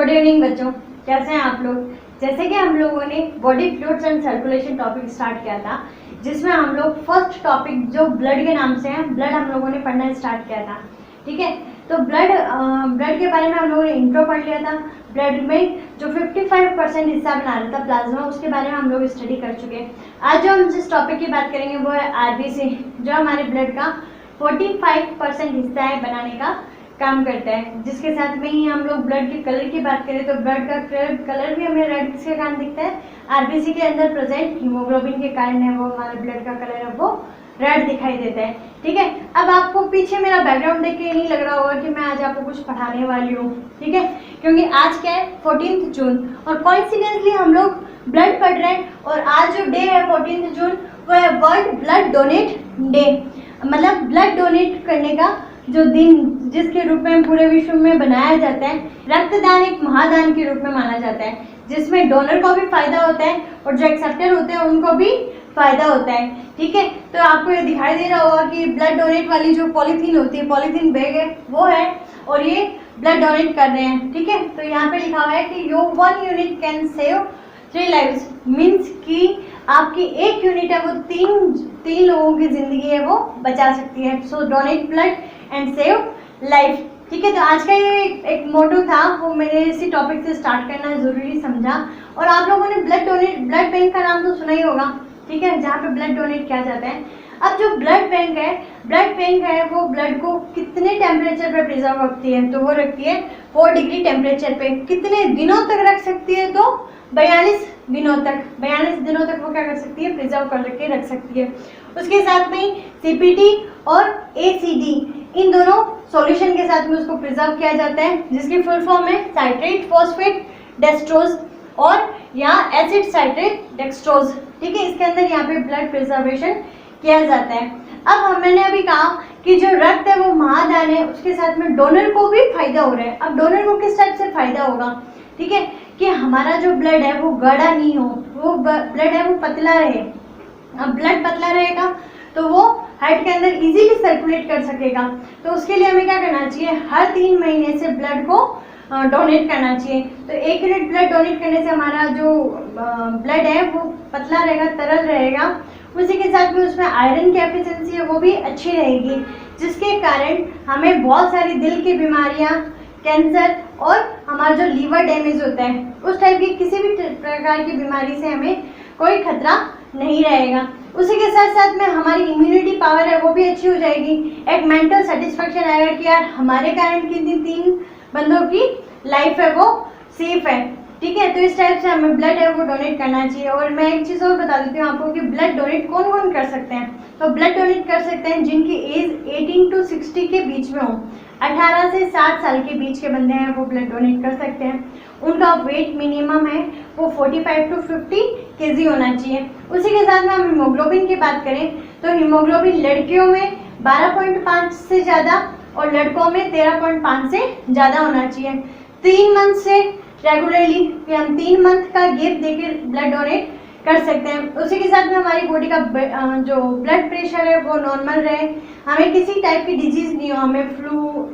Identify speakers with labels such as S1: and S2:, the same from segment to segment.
S1: Good evening बच्चों, कैसे हैं आप लोग। जैसे कि हम लोगों ने body fluids and circulation topic start किया था, जिसमें हम लोग फर्स्ट टॉपिक जो ब्लड के नाम से है, ब्लड हम लोगों ने पढ़ना स्टार्ट किया था। ठीक है, तो ब्लड के बारे में हम लोगों ने इंट्रो पढ़ लिया था। ब्लड में जो 55% हिस्सा बना रहा था प्लाज्मा, उसके बारे में हम लोग स्टडी कर चुके हैं। आज जो हम जिस टॉपिक की बात करेंगे वो है आरबीसी, जो हमारे ब्लड का 45% हिस्सा है बनाने का काम करता है। जिसके साथ में ही हम लोग ब्लड के कलर की बात करें तो ब्लड का कलर भी हमें रेड किसके कारण दिखता है, आरबीसी के अंदर प्रेजेंट हीमोग्लोबिन के कारण है, वो हमारे ब्लड का कलर है वो रेड दिखाई देता है। ठीक है, अब आपको पीछे मेरा बैकग्राउंड देख के नहीं लग रहा होगा कि मैं आज आपको कुछ पढ़ाने वाली हूँ। ठीक है, क्योंकि आज क्या है 14 जून और कोइंसिडेंटली हम लोग ब्लड पढ़ रहे हैं। और आज जो डे है 14 जून वो है वर्ल्ड ब्लड डोनेट डे, मतलब ब्लड डोनेट करने का जो दिन जिसके रूप में पूरे विश्व में बनाया जाता है। रक्तदान एक महादान के रूप में माना जाता है, जिसमें डोनर को भी फायदा होता है और जो एक्सेप्टर होते हैं उनको भी फायदा होता है। ठीक है, तो आपको ये दिखाई दे रहा होगा कि ब्लड डोनेट वाली जो पॉलीथीन होती है, पॉलीथीन बैग है वो है, और ये ब्लड डोनेट कर रहे हैं। ठीक है, तो यहाँ पे लिखा हुआ है कि यो 1 unit can save 3 lives, means कि आपकी 1 यूनिट है वो तीन लोगों की जिंदगी है वो बचा सकती है। So donate blood and save life. ठीक है, तो आज का ये एक मोटो था, वो मैंने इसी टॉपिक से स्टार्ट करना जरूरी समझा। और आप लोगों ने ब्लड बैंक का नाम तो सुना ही होगा। ठीक है, जहाँ पे ब्लड डोनेट किया जाता है। अब जो ब्लड बैंक है वो ब्लड को कितने टेम्परेचर पे प्रिजर्व रखती है, तो वो रखती है 4 डिग्री टेम्परेचर पे। कितने दिनों तक रख सकती है, तो 42 दिनों तक वो क्या कर सकती है, प्रिजर्व करके रख सकती है। उसके साथ में सीपीटी और एसीडी, इन दोनों सॉल्यूशन के साथ में उसको प्रिजर्व किया जाता है, जिसकी फुल फॉर्म है साइट्रेट फॉस्फेट डेक्सट्रोज और या एसिड साइट्रेट डेक्सट्रोज। ठीक है, इसके अंदर यहाँ पे ब्लड प्रिजर्वेशन किया जाता है। अब मैंने अभी कहा कि जो रक्त है वो महादान है, उसके साथ में डोनर को भी फायदा हो रहा है। अब डोनर को किस टाइप से फायदा होगा, ठीक है, कि हमारा जो ब्लड है वो गाढ़ा नहीं हो, वो ब्लड है वो पतला रहे। अब ब्लड पतला रहेगा तो वो हार्ट के अंदर इजीली सर्कुलेट कर सकेगा। तो उसके लिए हमें क्या करना चाहिए, हर 3 महीने से ब्लड को डोनेट करना चाहिए। तो 1 यूनिट ब्लड डोनेट करने से हमारा जो ब्लड है वो पतला रहेगा, तरल रहेगा। उसी के साथ में उसमें आयरन की एफिशिएंसी है वो भी अच्छी रहेगी, जिसके कारण हमें बहुत सारी दिल की बीमारियां, कैंसर और हमारा जो लीवर डैमेज होता है उस टाइप की किसी भी प्रकार की बीमारी से हमें कोई खतरा नहीं रहेगा। उसी के साथ साथ में हमारी इम्यूनिटी पावर है वो भी अच्छी हो जाएगी। एक मेंटल सेटिस्फेक्शन आएगा कि यार हमारे कारण किसी 3 बंदों की लाइफ है वो सेफ है। ठीक है, तो इस टाइप से हमें ब्लड है वो डोनेट करना चाहिए। और मैं एक चीज़ और बता देती हूँ आपको कि ब्लड डोनेट कौन कौन कर सकते हैं। तो ब्लड डोनेट कर सकते हैं जिनकी एज 18 to 60 के बीच में हो, 18 से 60 साल के बीच के बंदे हैं वो ब्लड डोनेट कर सकते हैं। उनका वेट मिनिमम है वो 45 to 50 kg होना चाहिए। उसी के साथ में हम हीमोग्लोबिन की बात करें तो हीमोग्लोबिन लड़कियों में 12.5 से ज़्यादा और लड़कों में 13.5 से ज़्यादा होना चाहिए। 3 मंथ से रेगुलरली हम 3 मंथ का गैप देकर ब्लड डोनेट कर सकते हैं। उसी के साथ में हमारी बॉडी का जो ब्लड प्रेशर है वो नॉर्मल रहे, हमें किसी टाइप की डिजीज नहीं हो, हमें फ्लू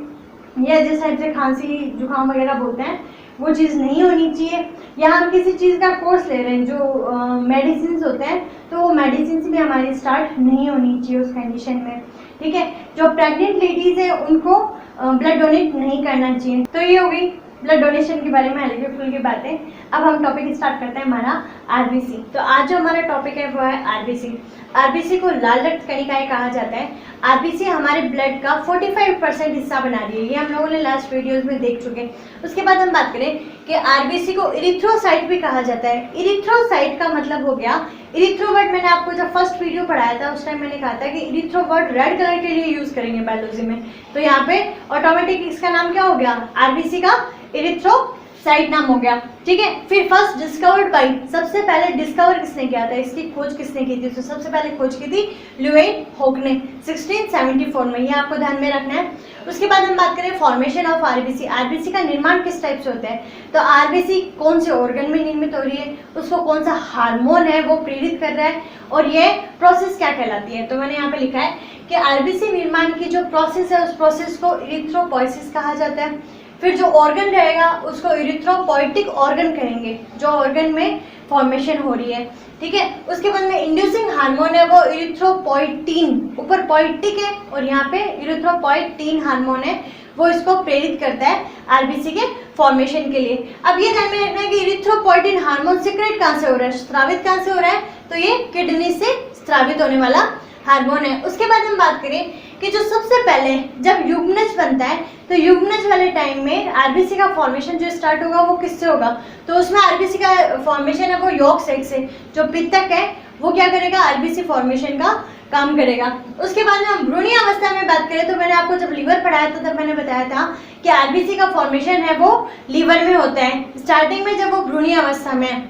S1: या जिस टाइप से खांसी जुकाम वगैरह बोलते हैं वो चीज़ नहीं होनी चाहिए। या हम किसी चीज़ का कोर्स ले रहे हैं जो मेडिसिन होते हैं, तो वो मेडिसिन भी हमारी स्टार्ट नहीं होनी चाहिए उस कंडीशन में। ठीक है, जो प्रेग्नेंट लेडीज़ है उनको ब्लड डोनेट नहीं करना चाहिए। तो ये हो गई ब्लड डोनेशन के बारे में हल्की फुल्की की बातें। अब हम टॉपिक स्टार्ट करते हैं हमारा आरबीसी। तो आज जो हमारा टॉपिक है वो है आरबीसी। आरबीसी को लाल रक्त कणिकाएं कहा जाता है। आरबीसी हमारे ब्लड का 45% हिस्सा बना रही है, ये हम लोगों ने लास्ट वीडियोस में देख चुके हैं। उसके बाद हम बात करें कि आरबीसी को इरिथ्रोसाइट भी कहा जाता है। इरिथ्रोसाइट का मतलब हो गया, इरिथ्रो वर्ड मैंने आपको जब फर्स्ट वीडियो पढ़ाया था उस टाइम मैंने कहा था कि इरिथ्रो वर्ड रेड कलर के लिए यूज करेंगे बायोलॉजी में। तो यहाँ पे ऑटोमेटिक इसका नाम क्या हो गया, आरबीसी का इरिथ्रोसाइट नाम हो गया। ठीक है, फिर फर्स्ट डिस्कवर्ड बाय, सबसे पहले डिस्कवर किसने किया था, इसकी खोज किसने की थी, तो सबसे पहले खोज की थी ल्यूएन होक ने 1674 में, ये आपको ध्यान में रखना है। उसके बाद हम बात करें फॉर्मेशन ऑफ आरबीसी। आरबीसी का निर्माण किस टाइप से होता है, तो आरबीसी कौन से ऑर्गन में निर्मित हो रही है, उसको कौन सा हार्मोन है वो प्रेरित कर रहा है, और ये प्रोसेस क्या कहलाती है। तो मैंने यहाँ पे लिखा है कि आरबीसी निर्माण की जो प्रोसेस है उस प्रोसेस को इरिथ्रोपोइसिस कहा जाता है। फिर जो ऑर्गन रहेगा उसको इरिथ्रोपोइटिक ऑर्गन कहेंगे, जो ऑर्गन में फॉर्मेशन हो रही है, ठीक है। उसके बाद में इंड्यूसिंग हार्मोन है वो इरिथ्रोपोइटीन, ऊपर पोइटिक है और यहाँ पे इरिथ्रोपोइटीन हार्मोन है, वो इसको प्रेरित करता है आरबीसी के फॉर्मेशन के लिए। अब ये ध्यान में रखना है कि इरिथ्रोपोइटीन हार्मोन सीक्रेट कहाँ से हो रहा है, स्रावित कहाँ से हो रहा है, तो ये किडनी से स्रावित होने वाला हार्मोन है। उसके बाद हम बात करें कि जो सबसे पहले जब युग्मनज बनता है तो युग्मनज वाले टाइम में आरबीसी का फॉर्मेशन जो स्टार्ट होगा वो किससे होगा, तो उसमें आरबीसी का फॉर्मेशन है वो यॉर्क सेक से, जो पित्तक है वो क्या करेगा, आरबीसी फॉर्मेशन का काम करेगा। उसके बाद में हम भ्रूणीय अवस्था में बात करें तो मैंने आपको जब लीवर पढ़ाया था तब मैंने बताया था कि आरबीसी का फॉर्मेशन है वो लीवर में होता है स्टार्टिंग में जब वो भ्रूणीय अवस्था में है।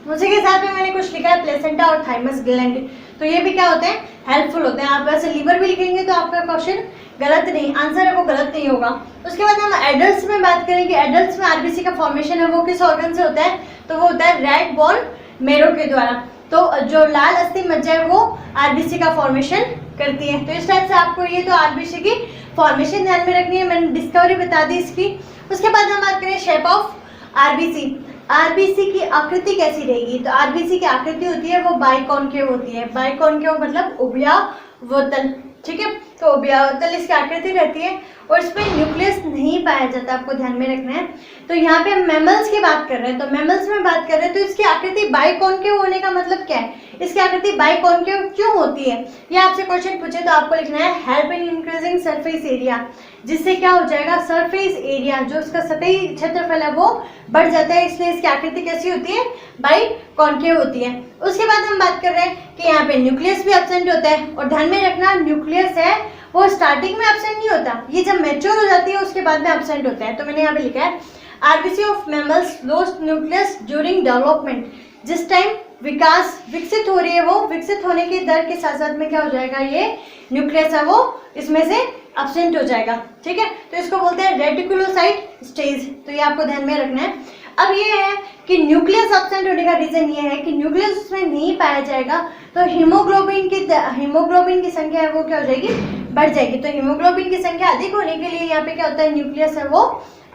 S1: उसी के साथ में मैंने कुछ लिखा है प्लेसेंटा और थाइमस ग्लैंड, तो ये भी क्या होते हैं, हेल्पफुल होते हैं। आप वैसे लीवर भी लिखेंगे तो आपका क्वेश्चन गलत नहीं, आंसर है वो गलत नहीं होगा। उसके बाद हम एडल्ट्स में बात करें कि एडल्ट्स में आरबीसी का फॉर्मेशन है वो किस ऑर्गन से होता है, तो वो होता है रेड बोन मेरो के द्वारा। तो जो लाल अस्थि मज्जा है वो आरबीसी का फॉर्मेशन करती है। तो इस टाइप से आपको ये तो आरबीसी की फॉर्मेशन ध्यान में रखनी है, मैंने डिस्कवरी बता दी इसकी। उसके बाद हम बात करें शेप ऑफ आरबीसी, आरबीसी की आकृति कैसी रहेगी, तो आरबीसी की आकृति होती है वो बाइकॉन्केव होती है, बाइकॉन्केव मतलब उभयावतल, ठीक है। तो उभयावतल इसकी आकृति रहती है और इसमें न्यूक्लियस नहीं पाया जाता, आपको ध्यान में रखना है। तो यहाँ पे हम मैमल्स की बात कर रहे हैं, तो मैमल्स में बात कर रहे हैं तो इसकी आकृति बाइकॉन्केव होने का मतलब क्या है, इसकी आकृति बाइकॉन्केव क्यों होती है, ये आपसे क्वेश्चन पूछे तो आपको लिखना है help in increasing surface area, जिससे क्या हो जाएगा, सरफेस एरिया जो उसका सतही क्षेत्रफल है वो बढ़ जाता है, इसलिए इसकी आकृति कैसी होती है, बाइकॉन्केव होती है। उसके बाद हम बात कर रहे हैं कि यहाँ पे न्यूक्लियस भी एब्सेंट होता है, और ध्यान में रखना न्यूक्लियस है वो स्टार्टिंग में एब्सेंट नहीं होता, ये जब मैच्योर हो जाती है उसके बाद में एब्सेंट होता है। तो मैंने यहाँ पे लिखा है RBC of mammals lost nucleus during development, जिस टाइम विकास विकसित हो रही है वो विकसित होने की दर के साथ साथ में क्या हो जाएगा, ये न्यूक्लियस है वो इसमें से एब्सेंट हो जाएगा, ठीक है। तो इसको बोलते हैं रेटिकुलोसाइट स्टेज, तो ये आपको ध्यान में रखना है। अब ये है कि न्यूक्लियस एब्सेंट होने का रीजन ये है कि न्यूक्लियस उसमें नहीं पाया जाएगा तो हीमोग्लोबिन की संख्या है वो क्या हो जाएगी, बढ़ जाएगी। तो हीमोग्लोबिन की संख्या अधिक होने के लिए यहाँ पे क्या होता है, न्यूक्लियस है वो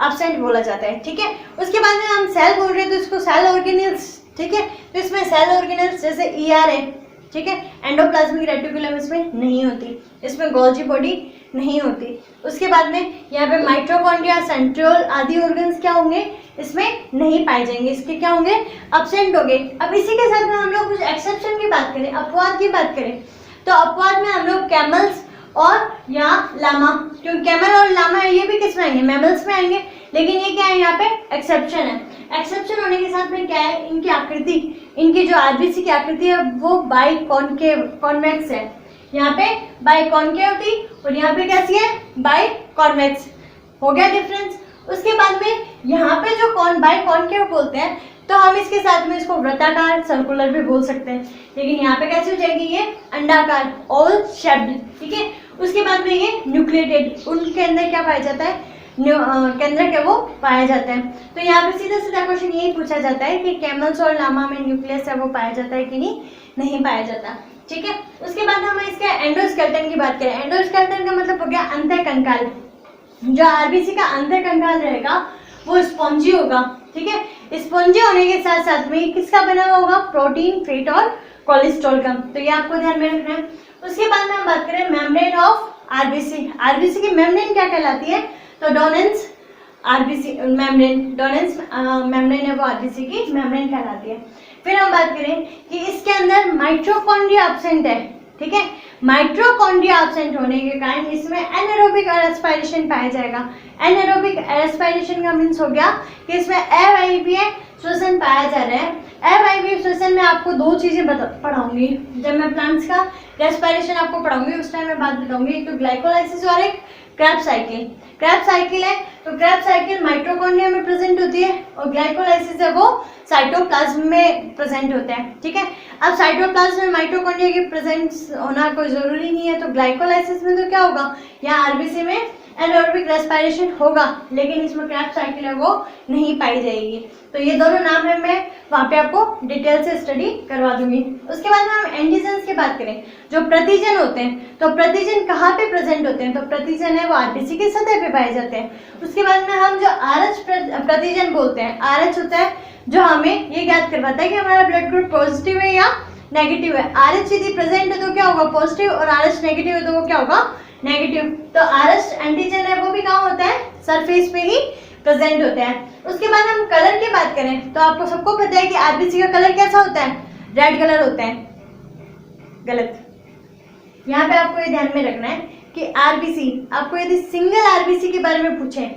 S1: एब्सेंट बोला जाता है, ठीक है। उसके बाद में हम सेल बोल रहे हैं तो इसको सेल ऑर्गेनेल्स, ठीक है। तो इसमें सेल ऑर्गेनेल्स जैसे ईआर है, ठीक है, एंडोप्लाज्मिक रेटिकुलम इसमें नहीं होती, इसमें गोल्जी बॉडी नहीं होती। उसके बाद में यहाँ पे माइटोकॉन्ड्रिया, सेंट्रियोल आदि ऑर्गन्स क्या होंगे, इसमें नहीं पाए जाएंगे, इसके क्या होंगे, एब्सेंट होंगे। अब इसी के साथ में हम लोग कुछ एक्सेप्शन की बात करें, अपवाद की बात करें, तो अपवाद में हम लोग कैमल्स और या लामा, क्योंकि कैमल और लामा है ये भी किस में आएंगे, मैमल्स में आएंगे, लेकिन ये क्या है यहाँ पे एक्सेप्शन है। एक्सेप्शन होने के साथ में क्या है, इनकी आकृति, इनकी जो आरबीसी की आकृति है वो बाइकॉन्केव कॉन्वेक्स है, यहाँ पे बाइकॉन्केव थी और यहाँ पे कैसी है, बाइकॉन्वेक्स, हो गया डिफरेंस। उसके बाद में यहाँ पे जो बाइकॉन्केव बोलते हैं तो हम इसके साथ में इसको वृत्ताकार सर्कुलर भी बोल सकते हैं, लेकिन यहाँ पे कैसे हो जाएगी, ये अंडाकार ओवल शेप्ड, ठीक है। उसके बाद में ये न्यूक्लिएटेड, उनके अंदर क्या पाया जाता है, केंद्रक है वो पाया जाता है। तो यहाँ पे सीधा सीधा क्वेश्चन यही पूछा जाता है कि कैमल्स और लामा में न्यूक्लियस है वो पाया जाता है कि नहीं पाया जाता, ठीक है। उसके बाद हम इसके एंडोस्केलेटन की बात करें, एंडोस्केलेटन का मतलब हो गया अंतःकंकाल, जो आरबीसी का अंतःकंकाल रहेगा वो स्पॉन्जी होगा, ठीक है। स्पॉन्जी होने के साथ साथ में किसका बना हुआ होगा, प्रोटीन, फैट और कोलेस्ट्रॉल का, तो ये आपको ध्यान में रखना है। उसके बाद में हम बात करें मेम्ब्रेन ऑफ आरबीसी, आरबीसी की मेम्ब्रेन क्या कहलाती है, तो डोनेंस आरबीसी मेम्ब्रेन, डोनेंस मेम्ब्रेन है वो आरबीसी की मेम्ब्रेन कहलाती है। फिर हम बात करें कि इसके अंदर माइटोकॉन्ड्रिया एब्सेंट है, ठीक है। माइटोकॉन्ड्रिया एब्सेंट होने के कारण इसमें एनारोबिक रेस्पिरेशन पाया जाएगा। एनारोबिक रेस्पिरेशन का मीन्स हो गया कि इसमें अवायवीय श्वसन पाया जा रहा है। अवायवीय श्वसन में आपको दो चीजें पढ़ाऊंगी, जब मैं प्लांट्स का रेस्पिरेशन आपको पढ़ाऊंगी उस टाइम मैं बात बताऊंगी, एक तो ग्लाइकोलाइसिस और एक क्रेब्स साइकिल। क्रेब्स साइकिल है तो क्रेब्स साइकिल माइटोकॉन्ड्रिया में प्रेजेंट होती है और ग्लाइकोलाइसिस है वो साइटोप्लाज्म में प्रेजेंट होता है, ठीक है। अब साइटोप्लाज्म में माइटोकॉन्ड्रिया की प्रेजेंस होना कोई जरूरी नहीं है, तो ग्लाइकोलाइसिस में तो क्या होगा, यहाँ आरबीसी में एनारोबिक रेस्पिरेशन होगा, लेकिन इसमें क्रैब्स साइकिल है वो नहीं पाई जाएगी। तो ये दोनों नाम है, मैं वहाँ पे आपको डिटेल से स्टडी करवा दूंगी। उसके बाद में हम एंटीजन्स की बात करें, जो प्रतिजन होते हैं, तो प्रतिजन कहाँ पे प्रेजेंट होते हैं, तो प्रतिजन है वो आरबीसी की सतह पे पाए जाते हैं। उसके बाद में हम जो आरएच प्रतिजन बोलते हैं, आरएच होता है जो हमें ये ज्ञात करवाता है कि हमारा ब्लड ग्रुप पॉजिटिव है या नेगेटिव है। आरएच यदि प्रेजेंट है तो क्या होगा, पॉजिटिव, और आरएच नेगेटिव है तो वो क्या होगा, नेगेटिव। तो आरएच एंटीजन है वो भी कहाँ होता है, सरफेस पे ही प्रेजेंट होता है। उसके बाद हम कलर की बात करें तो आपको सबको पता है कि आरबीसी का कलर कैसा होता है, रेड कलर होता है। गलत। यहाँ पे आपको ये ध्यान में रखना है कि आरबीसी, आपको यदि सिंगल आरबीसी के बारे में पूछे,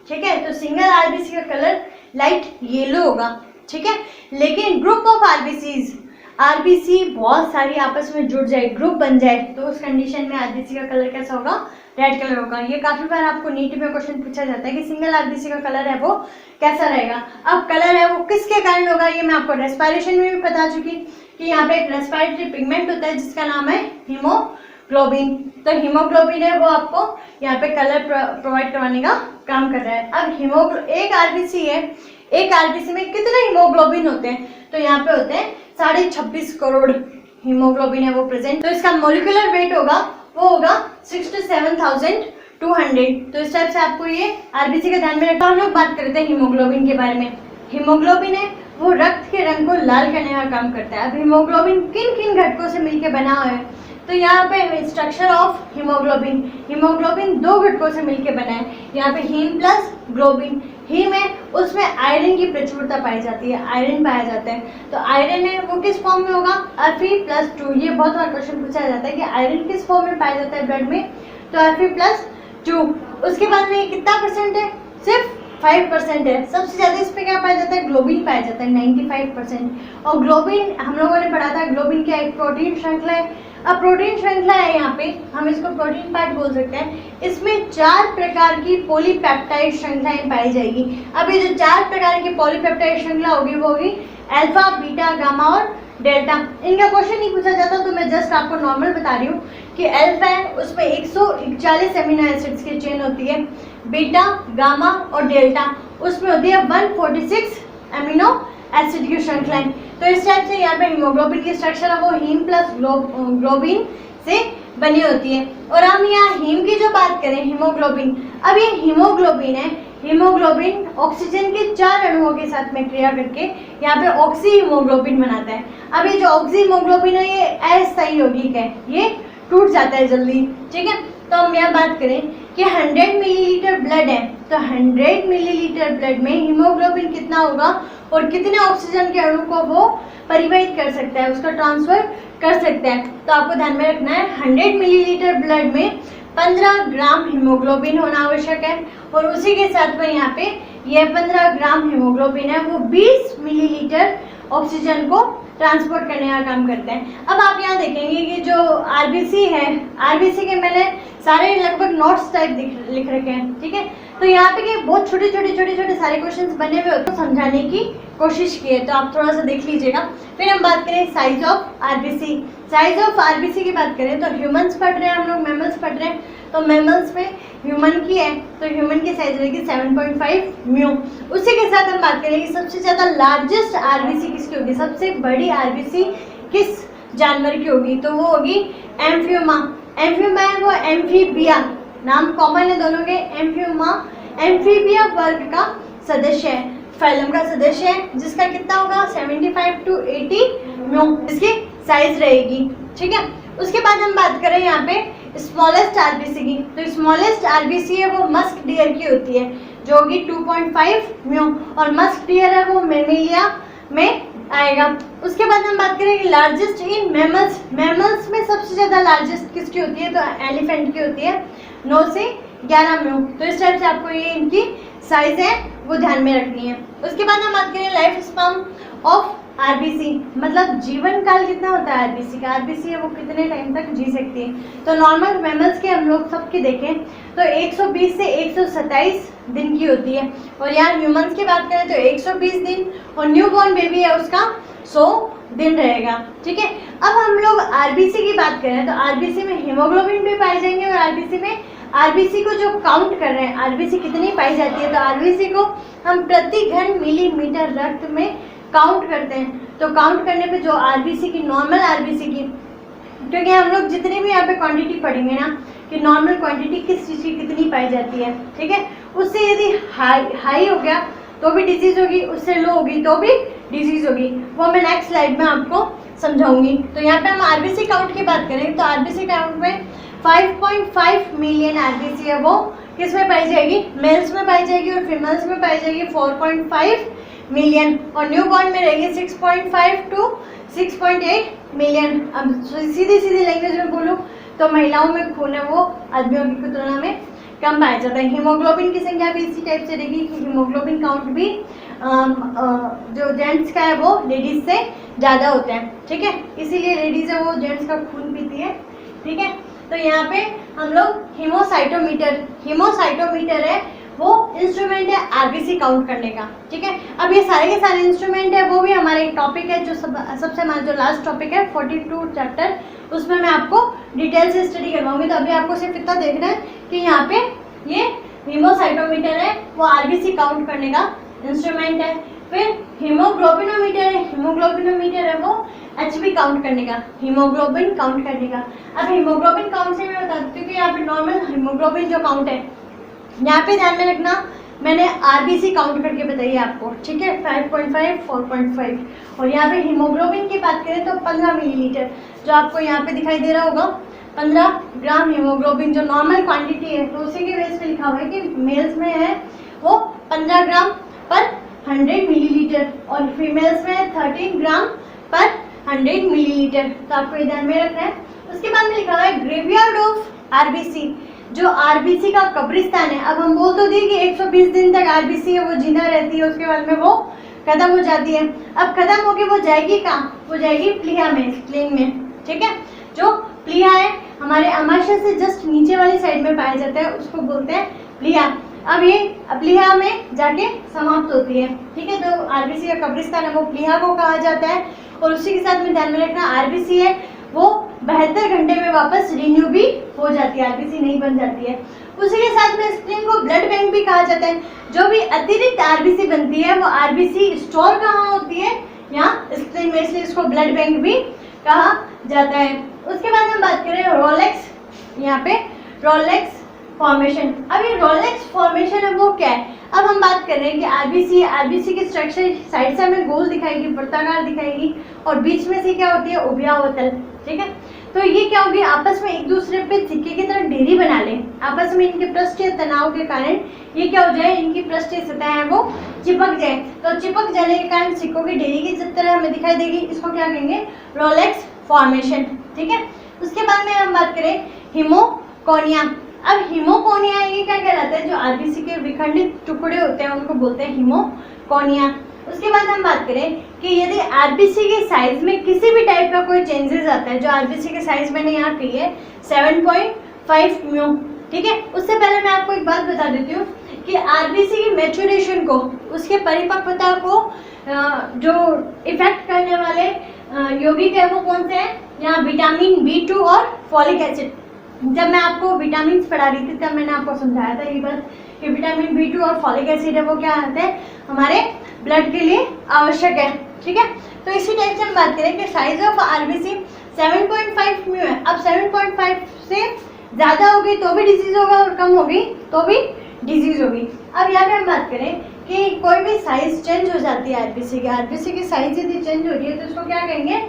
S1: ठीक है, तो सिंगल आरबीसी का कलर लाइट येलो होगा, ठीक है। लेकिन ग्रुप ऑफ आरबीसीज, आरबीसी बहुत सारी आपस में जुड़ जाए, ग्रुप बन जाए, तो उस कंडीशन में आरबीसी का कलर कैसा होगा, रेड कलर होगा। ये काफी बार आपको नीट में क्वेश्चन पूछा जाता है कि सिंगल आरबीसी का कलर है वो कैसा रहेगा। अब कलर है वो किसके कारण होगा, ये मैं आपको रेस्पिरेशन में भी बता चुकी कि यहाँ पे एक रेस्पिरेटरी पिगमेंट होता है जिसका नाम है हीमोग्लोबिन। तो हीमोग्लोबिन है वो आपको यहाँ पे कलर प्रोवाइड करवाने का काम कर रहा है। अब एक आरबीसी है, एक आरबीसी में कितने हीमोग्लोबिन होते हैं, तो यहाँ पे होते हैं 26.5 करोड़ हीमोग्लोबिन है वो प्रेजेंट। तो इसका मोलिकुलर वेट होगा वो होगा 67,200। तो इस टाइप से आपको ये आरबीसी का ध्यान में रखना। हम लोग बात करते हैं हीमोग्लोबिन के बारे में। हीमोग्लोबिन है वो रक्त के रंग को लाल करने का काम करता है। अब हीमोग्लोबिन किन किन घटकों से मिलकर बना हुआ है, तो यहाँ पे स्ट्रक्चर ऑफ हीमोग्लोबिन, हीमोग्लोबिन 2 घटकों से मिलकर बना है। यहाँ पे हीम प्लस ग्लोबिन, हीम है उसमें आयरन की प्रचुरता पाई जाती है, आयरन पाया जाता है। तो आयरन है वो किस फॉर्म में होगा, Fe+2। ये बहुत बार क्वेश्चन पूछा जाता है कि आयरन किस फॉर्म में पाया जाता है ब्लड में, तो Fe+2। उसके बाद में कितना परसेंट है, सिर्फ 5% है। सबसे ज्यादा इस पे क्या पाया जाता है, ग्लोबिन पाया जाता है 95%। और ग्लोबिन हम लोगों ने पढ़ा था, ग्लोबिन क्या एक प्रोटीन श्रृंखला है। अब प्रोटीन श्रृंखला है, यहाँ पे हम इसको प्रोटीन पार्ट बोल सकते हैं। इसमें 4 प्रकार की पॉलीपेप्टाइड श्रृंखलाएं पाई जाएगी। अब ये जो 4 प्रकार की पॉलीपेप्टाइड श्रृंखला होगी वो होगी अल्फा, बीटा, गामा और डेल्टा। इनका क्वेश्चन नहीं पूछा जाता तो मैं जस्ट आपको नॉर्मल बता रही हूँ कि अल्फा है उसमें 141 एमिनो एसिड्स की चेन होती है, बीटा, गामा और डेल्टा उसमें होती है 146 एमिनो एसिड की श्रृंखलाएं। तो इस टाइप से यहाँ पे हीमोग्लोबिन की स्ट्रक्चर है वो हीम प्लस ग्लोबिन से बनी होती है। और हम यहाँ हीम की जो बात करें, हीमोग्लोबिन, अब ये हीमोग्लोबिन है, हीमोग्लोबिन ऑक्सीजन के 4 अणुओं के साथ में क्रिया करके यहाँ पे ऑक्सी हीमोग्लोबिन बनाता है। अब ये जो ऑक्सी हीमोग्लोबिन है ये अस्थायी यौगिक है, ये टूट जाता है जल्दी, ठीक है। तो हम यहाँ बात करें कि 100 मिलीलीटर ब्लड है, तो 100 मिलीलीटर ब्लड में हीमोग्लोबिन कितना होगा और कितने ऑक्सीजन के अणु को वो परिवहित कर सकता है, उसका ट्रांसफर कर सकता है। तो आपको ध्यान में रखना है 100 मिलीलीटर ब्लड में 15 ग्राम हीमोग्लोबिन होना आवश्यक है। और उसी के साथ में यहाँ पे ये 15 ग्राम हीमोग्लोबिन है वो 20 मिलीलीटर ऑक्सीजन को ट्रांसपोर्ट करने का काम करते हैं। अब आप यहाँ देखेंगे कि जो आरबीसी है, आरबीसी के मैंने सारे लगभग नोट्स टाइप लिख रखे हैं, ठीक है। तो यहाँ पे कि बहुत छोटे छोटे सारे क्वेश्चंस बने हुए होते हैं, समझाने की कोशिश की है, तो आप थोड़ा सा देख लीजिएगा। फिर हम बात करें size of RBC. Size of RBC की बात करें तो ह्यूमंस पढ़ रहे हैं हम लोग, मैमल्स पढ़ रहे हैं, तो मैमल्स में ह्यूमन की है तो ह्यूमन की साइज रहेगी 7.5 म्यू। उसी के साथ हम बात करेंगे सबसे ज़्यादा लार्जेस्ट आरबीसी किसकी होगी, सबसे बड़ी आरबीसी किस जानवर की होगी, तो वो होगी एम्फियोमा। एम्फियोमा है वो एम्फीबिया, नाम कॉमन है दोनों के। एम्फियोमा एम्फीबिया वर्ग का सदस्य है, फाइलम का सदस्य है, जिसका कितना होगा 75 to 80 म्यू इसकी साइज रहेगी, ठीक है। उसके बाद हम बात करें यहाँ पे स्मॉलेस्ट आरबीसी की, तो स्मॉलेस्ट आरबीसी है वो मस्क डियर की होती है जो होगी 2.5 म्यू, और मस्क डियर है वो मेमेलिया में आएगा। उसके बाद हम बात करेंगे लार्जेस्ट इन मैमल्स। मैमल्स में सबसे ज्यादा लार्जेस्ट किसकी होती है, तो एलिफेंट की होती है 9 से 11 म्यू। तो इस टाइप से आपको ये इनकी साइज है वो ध्यान में रखनी है। उसके बाद हम बात करें लाइफ स्पैन ऑफ आरबीसी, मतलब जीवन काल कितना होता है आरबीसी का, आरबीसी है वो कितने टाइम तक जी सकती है। तो नॉर्मल मैमल्स के हम लोग सबकी देखें तो 120 से 127 दिन की होती है, और यहाँ ह्यूमंस की बात करें तो 120 दिन, और न्यूबॉर्न बेबी है उसका 100 दिन रहेगा, ठीक है। अब हम लोग आरबीसी की बात करें तो आरबीसी में हीमोग्लोबिन भी पाए जाएंगे और आरबीसी में आरबीसी को जो काउंट कर रहे हैं, आरबीसी कितनी पाई जाती है, तो आरबीसी को हम प्रति घन मिलीमीटर रक्त में काउंट करते हैं। तो काउंट करने पे जो आरबीसी की, नॉर्मल आरबीसी की, क्योंकि हम लोग जितनी भी यहाँ पे क्वांटिटी पढ़ेंगे ना कि नॉर्मल क्वांटिटी किस चीज़ की कितनी पाई जाती है, ठीक है, उससे यदि हाई हो गया तो भी डिजीज होगी, उससे लो होगी तो भी डिजीज होगी, वो मैं नेक्स्ट स्लाइड में आपको समझाऊंगी। तो यहाँ पे हम आरबीसी काउंट की बात करें तो आरबीसी काउंट में 5.5 मिलियन आरबीसी है, वो किस में पाई जाएगी, मेल्स में पाई जाएगी, और फीमेल्स में पाई जाएगी 4.5 मिलियन, और न्यूबॉर्न में रहेगी 6.5 to 6.8 मिलियन। अब सीधी लैंग्वेज में बोलूँ तो महिलाओं में खून है वो आदमियों की तुलना में कम पाया जाता है। हीमोग्लोबिन की संख्या भी इसी टाइप से रहेगी कि हीमोग्लोबिन काउंट भी जो जेंट्स का है वो लेडीज से ज़्यादा होता है, ठीक है, इसीलिए लेडीज है वो जेंट्स का खून पीती है, ठीक है। तो यहाँ पे हम लोग हीमोसाइटोमीटर है वो इंस्ट्रूमेंट है आरबीसी काउंट करने का, ठीक है। अब ये सारे के सारे इंस्ट्रूमेंट है वो भी हमारे एक टॉपिक है जो सबसे हमारा जो लास्ट टॉपिक है 42 चैप्टर, उसमें मैं आपको डिटेल से स्टडी करवाऊंगी। तो अभी आपको सिर्फ इतना देखना है कि यहाँ पे ये हीमोसाइटोमीटर है वो आरबीसी काउंट करने का इंस्ट्रूमेंट है। फिर हीमोग्लोबिनोमीटर है वो एचबी काउंट करने का, हीमोग्लोबिन काउंट करने का। अब हीमोग्लोबिन काउंट से मैं बता देती हूँ कि यहाँ पे नॉर्मल हीमोग्लोबिन जो काउंट है, यहाँ पे ध्यान में रखना मैंने आरबीसी काउंट करके बताई है आपको, ठीक है, 5.5 4.5। और यहाँ पे हीमोग्लोबिन की बात करें तो 15 मिलीलीटर, जो आपको यहाँ पे दिखाई दे रहा होगा 15 ग्राम हीमोग्लोबिन जो नॉर्मल क्वांटिटी है, तो उसी के बेस पे लिखा हुआ है कि मेल्स में है वो 15 ग्राम पर 100 मिलीलीटर और फीमेल्स में 13 ग्राम पर 100 मिलीलीटर। तो आपको ये ध्यान में रखना है। उसके बाद में लिखा हुआ है ग्रेवयार्ड ऑफ आरबीसी, जो आरबीसी का कब्रिस्तान है। अब हम बोल तो दिए कि 120 दिन तक आरबीसी है वो जिंदा रहती है, उसके बाद में वो खत्म हो जाती है। अब खत्म होके वो जाएगी कहाँ, वो जाएगी प्लीहा में, स्प्लीन में, ठीक है। जो प्लीहा है हमारे अमाशय से जस्ट नीचे वाली साइड में पाया जाता है, उसको बोलते हैं प्लीहा। अब ये प्लीहा में जाके समाप्त होती है, ठीक है। जो आरबीसी का कब्रिस्तान है वो प्लीहा को कहा जाता है। और उसी के साथ में ध्यान में रखना आरबीसी है वो 72 घंटे में वापस रिन्यू भी हो जाती है, आरबीसी नहीं बन जाती है। उसी के साथ में स्प्लीन को ब्लड बैंक भी कहा जाता है। जो भी अतिरिक्त आरबीसी बनती है वो आरबीसी स्टोर कहाँ होती है, यहाँ स्प्लीन में, इसलिए इसको ब्लड बैंक भी कहा जाता है। उसके बाद हम बात करें रोलेक्स, यहाँ पे रोलेक्स फॉर्मेशन। अब ये रोलेक्स फॉर्मेशन है वो क्या है, अब हम बात कर रहे हैं कि आरबीसी की स्ट्रक्चर साइड से हमें गोल दिखाएगी, वृत्ताकार दिखाएगी, और बीच में से क्या होती है उभयावतल, ठीक है। तो ये क्या होगी, आपस में एक दूसरे पे सिक्के की तरह ढेरी बना लें, आपस में इनके पृष्ठीय तनाव के कारण ये क्या हो जाए, इनकी पृष्ठीय सतह है वो चिपक जाए। तो चिपक जाने के कारण सिक्कों की ढेरी की जिस तरह हमें दिखाई देगी, इसको क्या कहेंगे, रोलेक्स फॉर्मेशन, ठीक है। उसके बाद में हम बात करें हीमोकोनिया। अब हीमोकोनिया ये क्या कहलाता है, जो आरबीसी के विखंडित टुकड़े होते हैं उनको बोलते हैं हीमोकोनिया। उसके बाद हम बात करें कि यदि आरबीसी के साइज में किसी भी टाइप का कोई चेंजेस आता है, जो आरबीसी के साइज मैंने यहाँ कही है 7.5 म्यू, ठीक है। उससे पहले मैं आपको एक बात बता देती हूँ कि आरबीसी की मैच्योरेशन को, उसके परिपक्वता को जो इफेक्ट करने वाले यौगिक है वो कौन से हैं, यहाँ विटामिन B2 और फॉलिक एसिड। जब मैं आपको विटामिन पढ़ा रही थी तब मैंने आपको समझाया था ये बात कि विटामिन B2 और फॉलिक एसिड है वो क्या आते हैं, हमारे ब्लड के लिए आवश्यक है, ठीक है। तो इसी टाइप से हम बात करें कि साइज ऑफ आरबीसी 7.5 म्यू है। अब 7.5 से ज़्यादा होगी तो भी डिजीज होगा और कम होगी तो भी डिजीज होगी। अब यहाँ पे हम बात करें कि कोई भी साइज चेंज हो जाती है आरबीसी की साइज यदि चेंज हो रही है तो उसको क्या कहेंगे,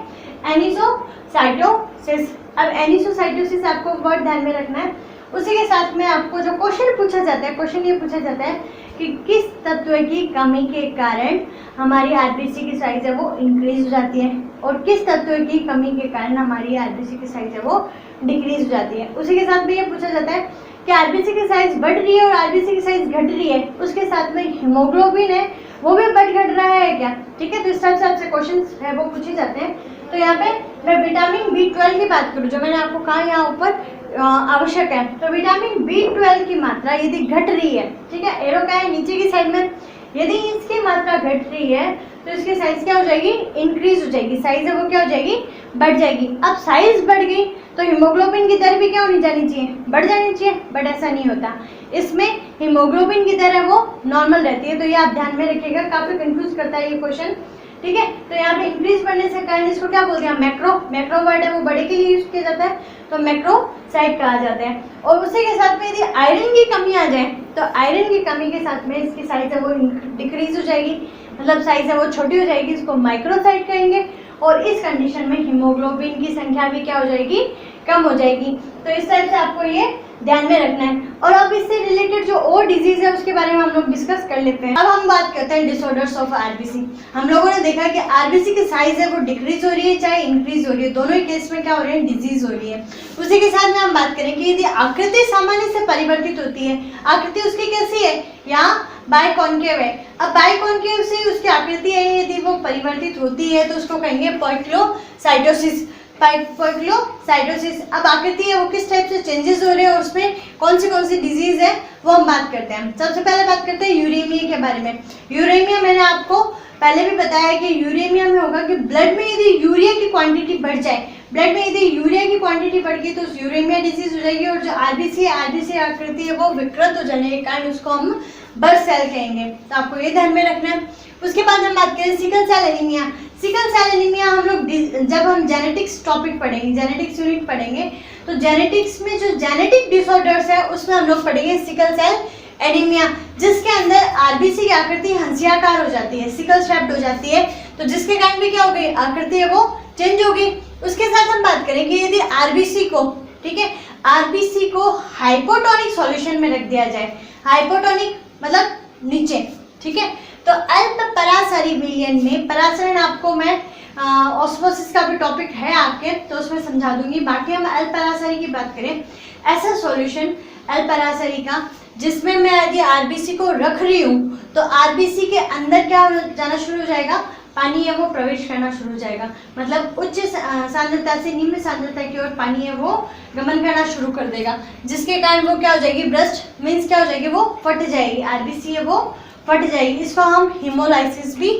S1: एनिसोसाइटोसिस। अब एनिसोसाइटोसिस आपको वर्ड ध्यान में रखना है। उसी के साथ में आपको जो क्वेश्चन पूछा जाता है, क्वेश्चन ये पूछा जाता है कि किस तत्व की कमी के कारण हमारी आरबीसी की साइज है वो इंक्रीज हो जाती है और किस तत्व की कमी के कारण हमारी आरबीसी की साइज है वो डिक्रीज हो जाती है। उसी के साथ में ये पूछा जाता है कि आरबीसी की साइज बढ़ रही है और आरबीसी की साइज घट रही है, उसके साथ में हीमोग्लोबिन है वो भी बढ़ घट रहा है क्या, ठीक है। तो इस टाइप से आपसे क्वेश्चन है वो पूछे जाते हैं। तो यहाँ पे मैं विटामिन B12 की बात करूँ, जो मैंने आपको कहा यहाँ ऊपर आवश्यक है, तो विटामिन B12 की मात्रा यदि घट रही है, ठीक है, एरो का है नीचे की साइड में, यदि इसकी मात्रा घट रही है तो इसकी साइज क्या हो जाएगी, इंक्रीज हो जाएगी, साइज है वो क्या हो जाएगी, बढ़ जाएगी। अब साइज बढ़ गई तो हीमोग्लोबिन की दर भी क्या होनी जानी चाहिए, बढ़ जानी चाहिए, बट ऐसा नहीं होता। इसमें हीमोग्लोबिन की दर है वो नॉर्मल रहती है, तो ये आप ध्यान में रखिएगा, काफी कंफ्यूज करता है ये क्वेश्चन, ठीक है। तो यहाँ पे इंक्रीज बढ़ने से कारण इसको क्या बोलते हैं, मैक्रो, मैक्रो वर्ड है वो बड़े के लिए यूज किया जाता है, तो मैक्रोसाइट कहा जाता है। और उसी के साथ में यदि आयरन की कमी आ जाए तो आयरन की कमी के साथ में इसकी साइज है वो डिक्रीज हो जाएगी, मतलब साइज है वो छोटी हो जाएगी, इसको माइक्रोसाइट कहेंगे। और इस कंडीशन में हीमोग्लोबिन की संख्या भी क्या हो जाएगी, कम हो जाएगी। तो इस टाइप से आपको ये ध्यान में रखना है। और अब इससे रिलेटेड जो और डिजीज है उसके बारे में हम लोग डिस्कस कर लेते हैं। अब हम बात करते हैं डिसऑर्डर्स ऑफ आरबीसी। हम लोगों ने देखा कि आरबीसी की साइज है वो डिक्रीज हो रही है चाहे इंक्रीज हो रही है, दोनों ही केस में क्या हो रही है, डिजीज हो रही है। उसी के साथ में हम बात करें कि यदि आकृति सामान्य से परिवर्तित होती है, आकृति उसकी कैसी है, यहाँ बाइकॉन्केव है, अब बाइकॉन्केव से उसकी आकृति है यदि वो परिवर्तित होती है तो उसको कहेंगे पोइक्लोसाइटोसिस, पोइक्लोसाइटोसिस। अब आकृति है वो किस टाइप से चेंजेस हो रहे हैं और उसमें कौन सी डिजीज है वो हम बात करते हैं। सबसे पहले बात करते हैं यूरेमिया के बारे में। यूरेमिया मैंने आपको पहले भी बताया कि यूरेमिया में होगा कि ब्लड में यदि यूरिया की क्वांटिटी बढ़ जाए, ब्लड में यदि यूरिया की क्वांटिटी बढ़ गई तो उस यूरेमिया डिजीज हो जाएगी। और जो आरबीसी आकृति है वो विकृत हो जाने के कारण उसको हम बर्थ सेल कहेंगे, तो आपको ये ध्यान में रखना है। उसके बाद हम बात करें sickle cell anaemia. Sickle cell anaemia हम लोग जब हम जेनेटिक्स टॉपिक पढ़ेंगे, जेनेटिक्स यूनिट पढ़ेंगे, तो जेनेटिक्स में जो जेनेटिक डिसऑर्डर्स है उसमें हम लोग पढ़ेंगे सिकल सेल एनीमिया, जिसके अंदर आरबीसी की आकृति हंसियाकार हो जाती है, सिकल शेप्ड हो जाती है, तो जिसके कारण भी क्या हो गई, आकृति है वो चेंज हो गई। उसके साथ हम बात करेंगे यदि आरबीसी को, ठीक है, आरबीसी को हाइपोटोनिक सॉल्यूशन में रख दिया जाए, हाइपोटोनिक मतलब नीचे, ठीक है, तो अल्प पराशरी विलयन में, पराशरण आपको मैं ऑस्मोसिस का भी टॉपिक है आपके तो उसमें समझा दूंगी। बाकी हम अल्प पराशरी की बात करें, ऐसा सॉल्यूशन अल्प पराशरी का जिसमें मैं यदि आरबीसी को रख रही हूँ तो आरबीसी के अंदर क्या जाना शुरू हो जाएगा, पानी है वो प्रवेश करना शुरू हो जाएगा, मतलब उच्च सांद्रता से निम्न सांद्रता की ओर पानी है वो गमन करना शुरू कर देगा, जिसके कारण वो क्या हो जाएगी, ब्रस्ट मीन्स क्या हो जाएगी, वो फट जाएगी, आरबीसी है वो फट जाएगी। इसको हम हीमोलाइसिस भी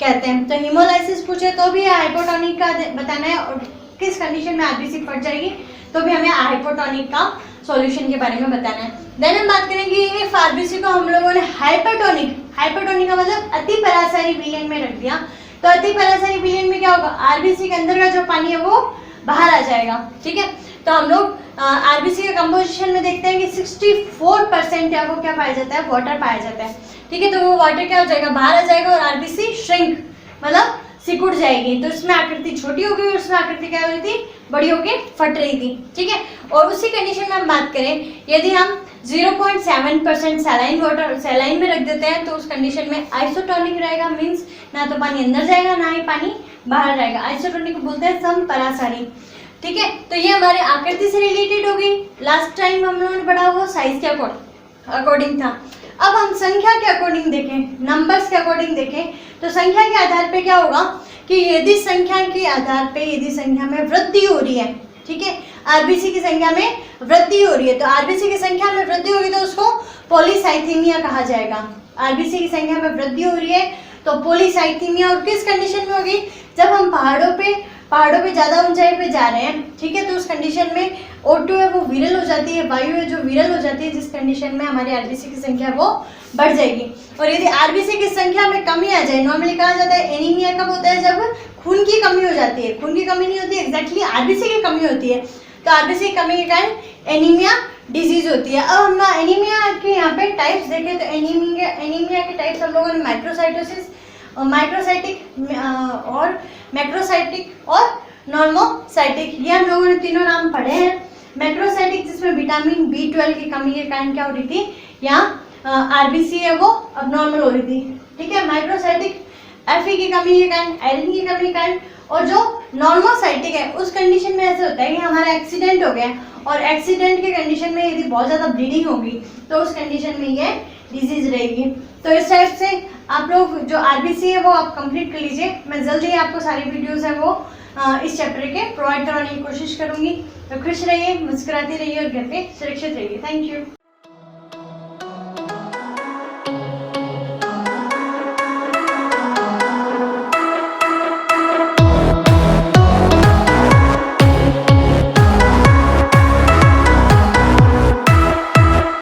S1: कहते हैं। तो हीमोलाइसिस पूछे तो भी हाइपोटोनिक का बताना है, और किस कंडीशन में आरबीसी फट जाएगी तो भी हमें हाइपोटोनिक का सॉल्यूशन के बारे में बताना है। देन हम बात करेंगे इफ आरबीसी को हम लोगों ने हाइपोटोनिक, हाइपोटोनिक का मतलब अति पराशरी विलयन में रख दिया, तो अति पराशरी विलयन में क्या होगा, आरबीसी के अंदर का जो पानी है वो बाहर आ जाएगा, ठीक है। तो हम लोग आरबीसी के कंपोजिशन में देखते हैं कि 64% है वो क्या पाया जाता है, वाटर पाया जाता है, ठीक है। तो वो वाटर क्या हो जाएगा, बाहर आ जाएगा और आरबीसी श्रिंक मतलब सिकुड़ जाएगी, तो इसमें आकृति छोटी हो गई और इसमें आकृति क्या हो रही थी, बड़ी होके फट रही थी, ठीक है। और उसी कंडीशन में हम बात करें यदि हम 0.7% सैलाइन वाटर सैलाइन में रख देते हैं तो उस कंडीशन में आइसोटोनिक रहेगा, मीन्स ना तो पानी अंदर जाएगा ना ही पानी बाहर जाएगा, आइसोटोनिक को बोलते हैं समपराशरी, ठीक है। तो ये हमारे आकृति से रिलेटेड हो गई। लास्ट टाइम हम लोगों ने पढ़ा वो साइज के अकॉर्डिंग था। अब हम संख्या के अकॉर्डिंग देखें, नंबर्स के अकॉर्डिंग देखें, तो संख्या के आधार पे क्या होगा कि यदि संख्या के आधार पे यदि संख्या में वृद्धि हो रही है, ठीक है, आरबीसी की संख्या में वृद्धि हो रही है, तो आरबीसी की संख्या में वृद्धि होगी तो उसको पॉलीसाइथीमिया कहा जाएगा। आरबीसी की संख्या में वृद्धि हो रही है तो पॉलीसाइथीमिया। और किस कंडीशन में होगी, जब हम पहाड़ों पे ज़्यादा ऊंचाई पे जा रहे हैं, ठीक है, तो उस कंडीशन में O2 है वो विरल हो जाती है, वायु है जो विरल हो जाती है, जिस कंडीशन में हमारी आरबीसी की संख्या वो बढ़ जाएगी। और यदि आरबीसी की संख्या में कमी आ जाए, नॉर्मली कहा जाता है एनीमिया कब होता है, जब खून की कमी हो जाती है, खून की कमी नहीं होती, एग्जैक्टली आरबीसी की कमी होती है, तो आरबीसी की कमी के कारण एनीमिया डिजीज होती है। अब हम एनीमिया के यहाँ पे टाइप्स देखें तो एनीमिया के टाइप्स हम लोगों ने माइक्रोसाइटोसिस, माइक्रोसाइटिक और मैक्रोसाइटिक और नॉर्मोसाइटिक, ये हम लोगों ने तीनों नाम पढ़े हैं। मैक्रोसाइटिक जिसमें विटामिन B12 की कमी के कारण क्या हो रही थी, यहाँ आरबीसी है वो अब नॉर्मल हो रही थी, ठीक है। माइक्रोसाइटिक Fe की कमी के कारण, आयरन की कमी के कारण। और जो नॉर्मोसाइटिक है उस कंडीशन में ऐसे होता है कि हमारा एक्सीडेंट हो गया और एक्सीडेंट के कंडीशन में यदि बहुत ज़्यादा ब्लीडिंग होगी तो उस कंडीशन में ये डिजीज रहेगी। तो इस टाइप से आप लोग जो आरबीसी है वो आप कंप्लीट कर लीजिए। मैं जल्दी आपको सारी वीडियोस है वो इस चैप्टर के प्रोवाइड कराने की कोशिश करूंगी। तो खुश रहिए, मुस्कुराते रहिए और घर पे सुरक्षित रहिए। Thank you.